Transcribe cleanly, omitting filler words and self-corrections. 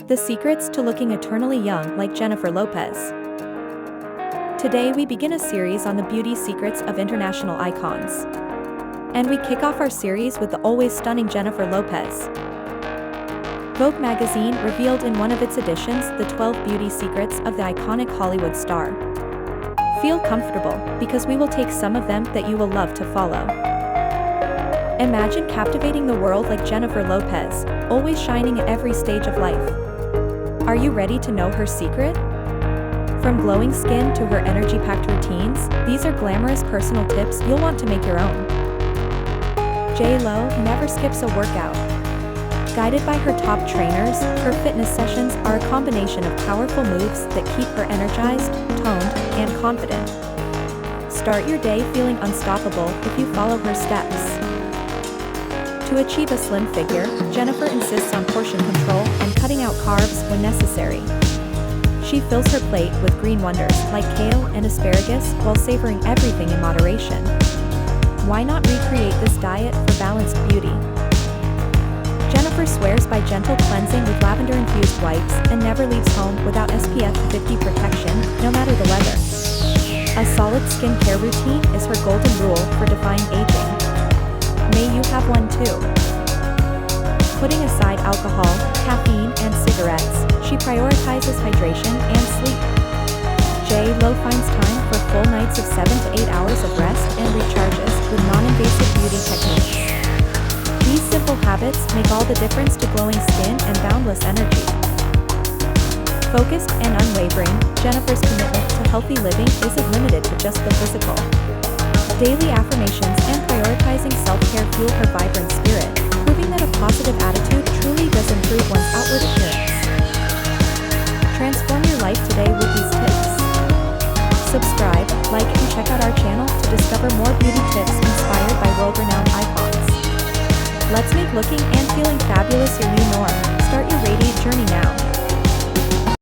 The secrets to looking eternally young like Jennifer Lopez. Today we begin a series on the beauty secrets of international icons. And we kick off our series with the always stunning Jennifer Lopez. Vogue magazine revealed in one of its editions the 12 beauty secrets of the iconic Hollywood star. Feel comfortable, because we will take some of them that you will love to follow. Imagine captivating the world like Jennifer Lopez, always shining at every stage of life. Are you ready to know her secret? From glowing skin to her energy-packed routines, these are glamorous personal tips you'll want to make your own. J.Lo never skips a workout. Guided by her top trainers, her fitness sessions are a combination of powerful moves that keep her energized, toned, and confident. Start your day feeling unstoppable if you follow her steps. To achieve a slim figure, Jennifer insists on portion control and cutting out carbs when necessary. She fills her plate with green wonders like kale and asparagus while savoring everything in moderation. Why not recreate this diet for balanced beauty? Jennifer swears by gentle cleansing with lavender-infused wipes and never leaves home without SPF 50 protection, no matter the weather. A solid skincare routine is her golden rule for defying aging. May you have one too. Putting aside alcohol, caffeine, and cigarettes, she prioritizes hydration and sleep. J.Lo finds time for full nights of 7 to 8 hours of rest and recharges with non-invasive beauty techniques. These simple habits make all the difference to glowing skin and boundless energy. Focused and unwavering, Jennifer's commitment to healthy living isn't limited to just the physical. Daily affirmations and prioritizing self-care fuel her vibrant spirit, proving that a positive attitude truly does improve one's outward appearance. Transform your life today with these tips. Subscribe, like, and check out our channel to discover more beauty tips inspired by world-renowned icons. Let's make looking and feeling fabulous your new norm. Start your radiant journey now.